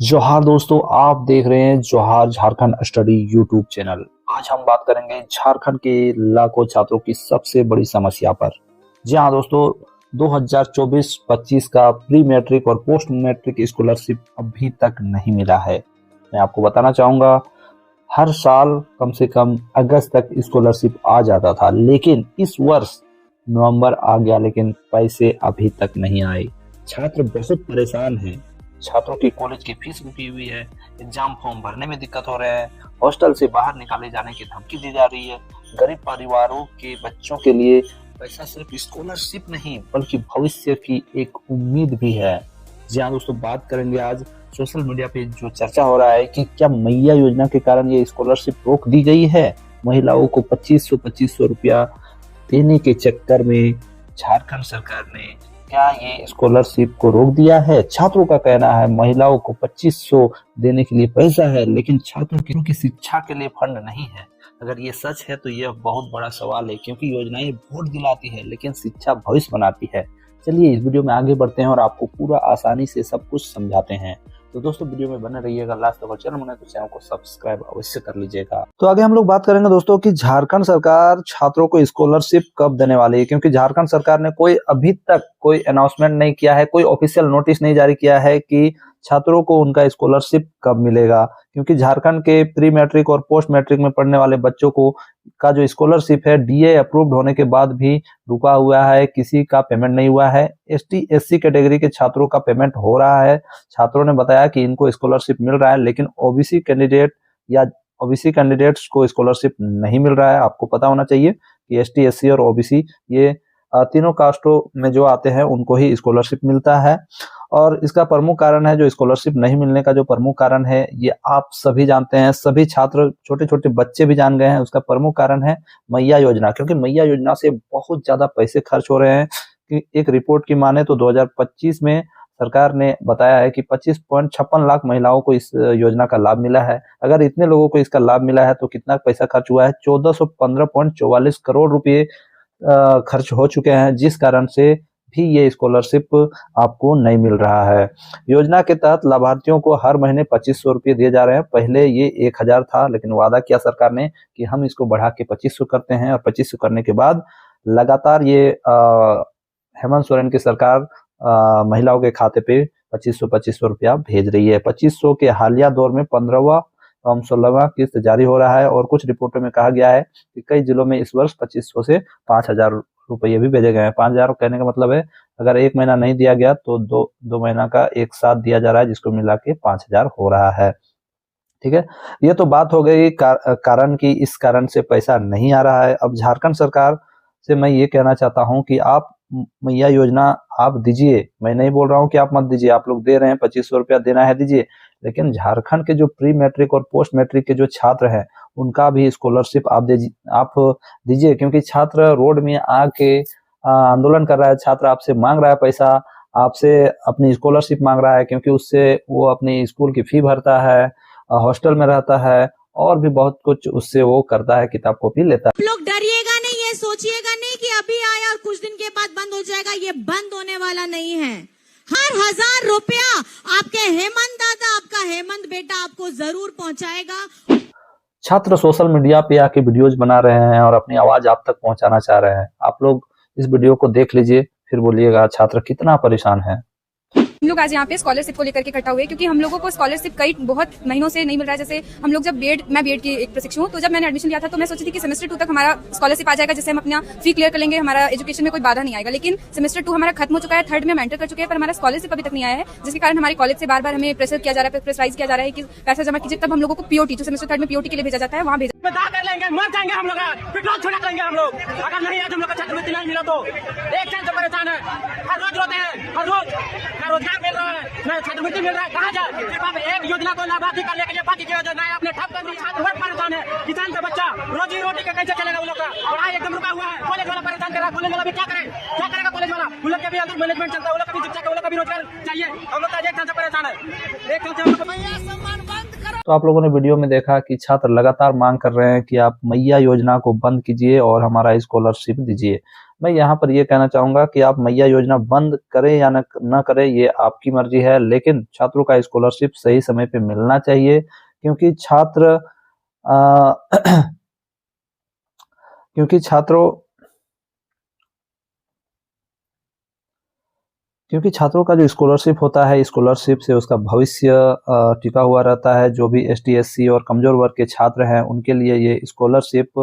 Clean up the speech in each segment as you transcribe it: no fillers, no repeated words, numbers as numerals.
जोहार दोस्तों, आप देख रहे हैं जोहार झारखंड स्टडी यूट्यूब चैनल। आज हम बात करेंगे झारखंड के लाखों छात्रों की सबसे बड़ी समस्या पर। जी हाँ दोस्तों, 2024-25 का प्री मैट्रिक और पोस्ट मैट्रिक स्कॉलरशिप अभी तक नहीं मिला है। मैं आपको बताना चाहूंगा, हर साल कम से कम अगस्त तक स्कॉलरशिप आ जाता था, लेकिन इस वर्ष नवंबर आ गया लेकिन पैसे अभी तक नहीं आए। छात्र बहुत परेशान हैं। छात्रों की कॉलेज की फीस रुकी हुई है, एग्जाम फॉर्म भरने में दिक्कत हो रहे हैं, हॉस्टल से बाहर निकाले जाने की धमकी दी जा रही है। गरीब परिवारों के बच्चों के लिए पैसा सिर्फ स्कॉलरशिप नहीं बल्कि भविष्य की एक उम्मीद भी है। जी हाँ दोस्तों, बात करेंगे आज सोशल मीडिया पे जो चर्चा हो रहा है कि क्या मैया योजना के कारण ये स्कॉलरशिप रोक दी गई है। महिलाओं को 2500 रुपया देने के चक्कर में झारखंड सरकार ने क्या ये स्कॉलरशिप को रोक दिया है। छात्रों का कहना है महिलाओं को 2500 देने के लिए पैसा है, लेकिन छात्रों की शिक्षा के लिए फंड नहीं है। अगर ये सच है तो यह बहुत बड़ा सवाल है, क्योंकि योजनाएं वोट दिलाती है लेकिन शिक्षा भविष्य बनाती है। चलिए इस वीडियो में आगे बढ़ते हैं और आपको पूरा आसानी से सब कुछ समझाते हैं। तो दोस्तों वीडियो में बने रहिएगा लास्ट तक, और चैनल बने तो चैनल को सब्सक्राइब अवश्य कर लीजिएगा। तो आगे हम लोग बात करेंगे दोस्तों कि झारखंड सरकार छात्रों को स्कॉलरशिप कब देने वाली है, क्योंकि झारखंड सरकार ने अभी तक कोई अनाउंसमेंट नहीं किया है, कोई ऑफिशियल नोटिस नहीं जारी किया है कि छात्रों को उनका स्कॉलरशिप कब मिलेगा। क्योंकि झारखंड के प्री मैट्रिक और पोस्ट मैट्रिक में पढ़ने वाले बच्चों को का जो स्कॉलरशिप है डीए अप्रूव्ड होने के बाद भी रुका हुआ है, किसी का पेमेंट नहीं हुआ है। एसटी एससी कैटेगरी के छात्रों का पेमेंट हो रहा है। छात्रों ने बताया कि इनको स्कॉलरशिप मिल रहा है, लेकिन ओबीसी कैंडिडेट्स को स्कॉलरशिप नहीं मिल रहा है। आपको पता होना चाहिए कि एसटी एससी और ओबीसी ये तीनों कास्टों में जो आते हैं उनको ही स्कॉलरशिप मिलता है। और इसका प्रमुख कारण है, जो स्कॉलरशिप नहीं मिलने का जो प्रमुख कारण है, ये आप सभी जानते हैं, सभी छात्र छोटे छोटे बच्चे भी जान गए हैं। उसका प्रमुख कारण है मैया योजना, क्योंकि मैया योजना से बहुत ज्यादा पैसे खर्च हो रहे हैं। कि एक रिपोर्ट की माने तो 2025 में सरकार ने बताया है कि 25.56 लाख महिलाओं को इस योजना का लाभ मिला है। अगर इतने लोगों को इसका लाभ मिला है तो कितना पैसा खर्च हुआ है, 1415.44 करोड़ रुपए खर्च हो चुके हैं, जिस कारण से भी ये स्कॉलरशिप आपको नहीं मिल रहा है। योजना के तहत लाभार्थियों को हर महीने 2500 रुपये दिए जा रहे हैं। पहले ये 1000 था, लेकिन वादा किया सरकार ने कि हम इसको बढ़ा के 2500 करते हैं, और 2500 करने के बाद लगातार ये हेमंत सोरेन की सरकार महिलाओं के खाते पे 2500 रुपया भेज रही है। 2500 के हालिया दौर में 15वां एवं 16वां किस्त जारी हो रहा है, और कुछ रिपोर्टों में कहा गया है कि कई जिलों में इस वर्ष 2500 से 5000 रुपये भी भेजे गए हैं। 5000 कहने का मतलब है अगर एक महीना नहीं दिया गया तो दो महीना का एक साथ दिया जा रहा है, जिसको मिला के 5000 हो रहा है। ठीक है, ये तो बात हो गई कारण की इस कारण से पैसा नहीं आ रहा है। अब झारखंड सरकार से मैं ये कहना चाहता हूँ कि आप मैया योजना आप दीजिए, मैं नहीं बोल रहा हूँ कि आप मत दीजिए, आप लोग दे रहे हैं 2500 रुपया देना है दीजिए, लेकिन झारखंड के जो प्री मैट्रिक और पोस्ट मैट्रिक के जो छात्र हैं उनका भी स्कॉलरशिप आप दीजिए, क्योंकि छात्र रोड में आके आंदोलन कर रहा है, छात्र आपसे मांग रहा है पैसा, आपसे अपनी स्कॉलरशिप मांग रहा है, क्योंकि उससे वो अपनी स्कूल की फी भरता है, हॉस्टल में रहता है, और भी बहुत कुछ उससे वो करता है, किताब कॉपी लेता है। लोग डरिएगा नहीं, ये सोचिएगा नहीं कि अभी आया और कुछ दिन के बाद बंद हो जाएगा, ये बंद होने वाला नहीं है। हर 1000 रुपया आपके हेमंत दादा, आपका हेमंत बेटा आपको जरूर पहुंचाएगा। छात्र सोशल मीडिया पे आके वीडियोज बना रहे हैं और अपनी आवाज आप तक पहुंचाना चाह रहे हैं। आप लोग इस वीडियो को देख लीजिए, फिर बोलिएगा छात्र कितना परेशान है। हम लोग आज यहाँ पे स्कॉलरशिप को लेकर के इकट्ठा हुए, क्योंकि हम लोगों को स्कॉलरशिप कई बहुत महीनों से नहीं मिल रहा है। जैसे हम लोग मैं बीएड की एक प्रशिक्षु हूँ, तो जब मैंने एडमिशन लिया था तो मैं सोची थी कि सेमेस्टर 2 तक हमारा स्कॉलरशिप आ जाएगा, जिससे हम अपना फी क्लियर कर लेंगे, हमारा एजुकेशन में कोई बाधा नहीं आएगा। लेकिन सेमेस्टर 2 हमारा खत्म हो चुका है, थर्ड में हम एंटर कर चुके हैं, पर हमारा स्कॉलरशिप अभी तक नहीं आया है, जिसके कारण हमारे कॉलेज से बार बार हमें प्रेशर किया जा रहा है, प्रेशराइज किया जा रहा है कि पैसा जमा कीजिए। तब हम लोगों को पीओटी, जो सेमेस्टर 3 में पीओटी के लिए भेजा जाता है, वहाँ कर लेंगे, मर जाएंगे हम लोग, पेट्रोल छोड़ा करेंगे हम लोग, अगर नहीं आज हम लोग का छात्रवृत्ति नहीं मिला तो। एक साल से परेशान है, हर रोज रोते हैं, हर रोज रोजगार मिल रहा है, न छात्रवृत्ति मिल रहा है, कहाँ जाए। सिर्फ आप एक योजना को लाभार्थी करने के लिए बाकी की योजना आपने ठप कर दी। छात्र बहुत परेशान है, किसान का बच्चा रोजी रोटी का कैसे चलेगा, वो लोग का पढ़ाई एकदम रुका हुआ है। कॉलेज वाला परेशान कर रहा है, कॉलेज वाला भी क्या करेगा कॉलेज वाला, उन लोग के भी अंदर मैनेजमेंट चलता है, वो लोग का भी शिक्षा का, वो लोग का भी रोजगार चाहिए। हम लोग एक साल से परेशान है, एक साल से हम लोग। तो आप लोगों ने वीडियो में देखा कि छात्र लगातार मांग कर रहे हैं कि आप मैया योजना को बंद कीजिए और हमारा स्कॉलरशिप दीजिए। मैं यहाँ पर ये कहना चाहूंगा कि आप मैया योजना बंद करें या न करें, ये आपकी मर्जी है, लेकिन छात्रों का स्कॉलरशिप सही समय पे मिलना चाहिए, क्योंकि छात्र क्योंकि छात्रों का जो स्कॉलरशिप होता है, स्कॉलरशिप से उसका भविष्य टिका हुआ रहता है। जो भी ST SC और कमजोर वर्ग के छात्र हैं, उनके लिए ये स्कॉलरशिप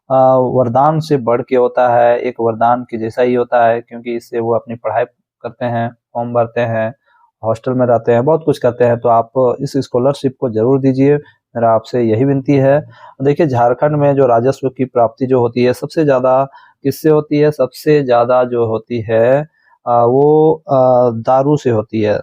वरदान से बढ़ के होता है, एक वरदान के जैसा ही होता है, क्योंकि इससे वो अपनी पढ़ाई करते हैं, फॉर्म भरते हैं, हॉस्टल में रहते हैं, बहुत कुछ करते हैं। तो आप इस स्कॉलरशिप को जरूर दीजिए, मेरा आपसे यही विनती है। देखिए, झारखंड में जो राजस्व की प्राप्ति जो होती है, सबसे ज्यादा किससे होती है? सबसे ज्यादा जो होती है वो दारू से होती है।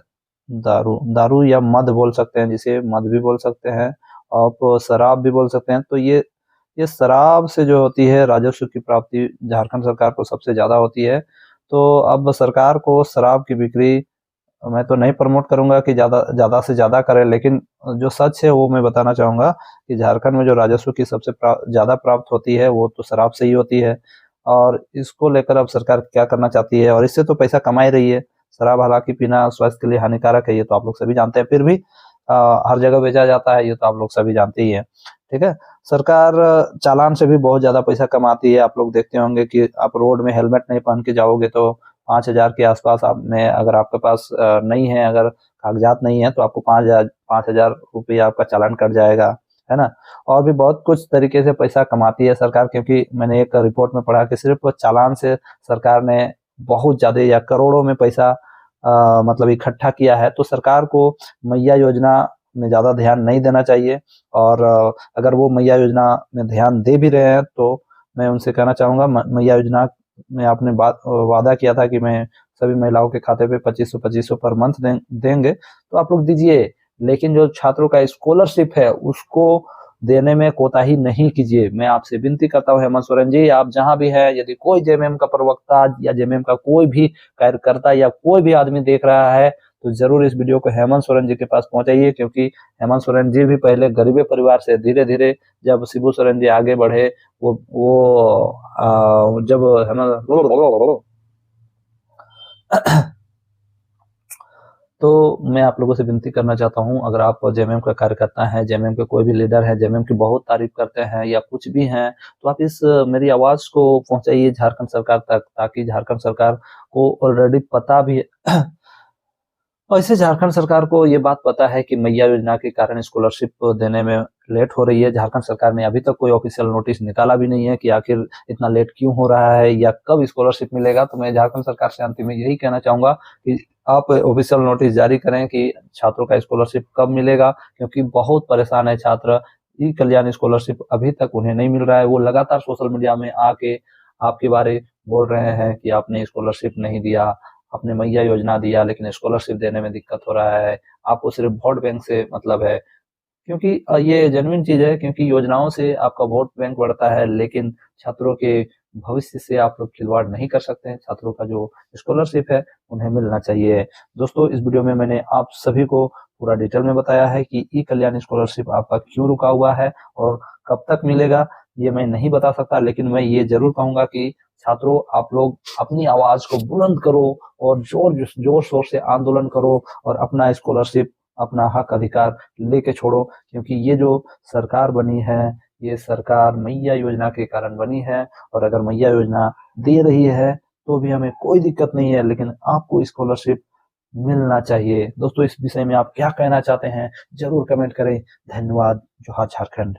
दारू या मद बोल सकते हैं, जिसे मद भी बोल सकते हैं, आप शराब भी बोल सकते हैं। तो ये शराब से जो होती है राजस्व की प्राप्ति झारखंड सरकार को सबसे ज्यादा होती है। तो अब सरकार को शराब की बिक्री, मैं तो नहीं प्रमोट करूंगा कि ज्यादा से ज्यादा करें, लेकिन जो सच है वो मैं बताना चाहूंगा कि झारखंड में जो राजस्व की सबसे ज्यादा प्राप्त होती है वो तो शराब से ही होती है। और इसको लेकर अब सरकार क्या करना चाहती है, और इससे तो पैसा कमा ही रही है। शराब हालांकि पीना स्वास्थ्य के लिए हानिकारक है, ये तो आप लोग सभी जानते हैं, फिर भी हर जगह बेचा जाता है, ये तो आप लोग सभी जानते ही हैं। ठीक है, सरकार चालान से भी बहुत ज्यादा पैसा कमाती है। आप लोग देखते होंगे कि आप रोड में हेलमेट नहीं पहन के जाओगे तो 5,000 के आसपास आप में, अगर आपके पास नहीं है, अगर कागजात नहीं है, तो आपको 5,000 रुपये आपका चालान कट जाएगा, है ना। और भी बहुत कुछ तरीके से पैसा कमाती है सरकार, क्योंकि मैंने एक रिपोर्ट में पढ़ा कि सिर्फ चालान से सरकार ने बहुत ज्यादा या करोड़ों में पैसा मतलब इकट्ठा किया है। तो सरकार को मैया योजना में ज्यादा ध्यान नहीं देना चाहिए, और अगर वो मैया योजना में ध्यान दे भी रहे हैं तो मैं उनसे कहना चाहूंगा, मैया योजना में आपने वादा किया था कि मैं सभी महिलाओं के खाते पे 2500 पर मंथ देंगे, तो आप लोग दीजिए, लेकिन जो छात्रों का स्कॉलरशिप है उसको देने में कोताही नहीं कीजिए। मैं आपसे विनती करता हूं हेमंत सोरेन जी, आप जहां भी है, यदि कोई JMM का प्रवक्ता या JMM का कोई भी कार्यकर्ता या कोई भी आदमी देख रहा है, तो जरूर इस वीडियो को हेमंत सोरेन जी के पास पहुंचाइए, क्योंकि हेमंत सोरेन जी भी पहले गरीबे परिवार से धीरे धीरे, जब शिबू सोरेन जी आगे बढ़े, जब हेमंत तो मैं आप लोगों से विनती करना चाहता हूं, अगर आप JMM का कार्यकर्ता हैं, JMM के कोई भी लीडर है, JMM की बहुत तारीफ करते हैं या कुछ भी हैं, तो आप इस मेरी आवाज को पहुंचाइए झारखंड सरकार तक, ताकि झारखंड सरकार को ऑलरेडी पता भी है वैसे झारखंड सरकार को ये बात पता है कि मैया योजना के कारण स्कॉलरशिप देने में लेट हो रही है। झारखंड सरकार ने अभी तक कोई ऑफिशियल नोटिस निकाला भी नहीं है कि आखिर इतना लेट क्यों हो रहा है या कब स्कॉलरशिप मिलेगा। तो मैं झारखंड सरकार से अंतिम में यही कहना चाहूंगा कि आप ऑफिशियल नोटिस जारी करें कि छात्रों का स्कॉलरशिप कब मिलेगा, क्योंकि बहुत परेशान है छात्र। ई कल्याण स्कॉलरशिप अभी तक उन्हें नहीं मिल रहा है। वो लगातार सोशल मीडिया में आके आपके बारे बोल रहे हैं कि आपने स्कॉलरशिप नहीं दिया, आपने मैया योजना दिया, लेकिन स्कॉलरशिप देने में दिक्कत हो रहा है। आपको सिर्फ वोट बैंक से मतलब है, क्योंकि ये जेन्युइन चीज है, क्योंकि योजनाओं से आपका वोट बैंक बढ़ता है, लेकिन छात्रों के भविष्य से आप लोग खिलवाड़ नहीं कर सकते हैं। छात्रों का जो स्कॉलरशिप है उन्हें मिलना चाहिए। दोस्तों, इस वीडियो में मैंने आप सभी को पूरा डिटेल में बताया है कि ई कल्याण स्कॉलरशिप आपका क्यों रुका हुआ है और कब तक मिलेगा, ये मैं नहीं बता सकता, लेकिन मैं ये जरूर कहूंगा कि छात्रों, आप लोग अपनी आवाज को बुलंद करो और जोर शोर से आंदोलन करो और अपना स्कॉलरशिप, अपना हक अधिकार लेके छोड़ो, क्योंकि ये जो सरकार बनी है, ये सरकार मैया योजना के कारण बनी है। और अगर मैया योजना दे रही है तो भी हमें कोई दिक्कत नहीं है, लेकिन आपको स्कॉलरशिप मिलना चाहिए। दोस्तों, इस विषय में आप क्या कहना चाहते हैं जरूर कमेंट करें। धन्यवाद। जोहार झारखंड।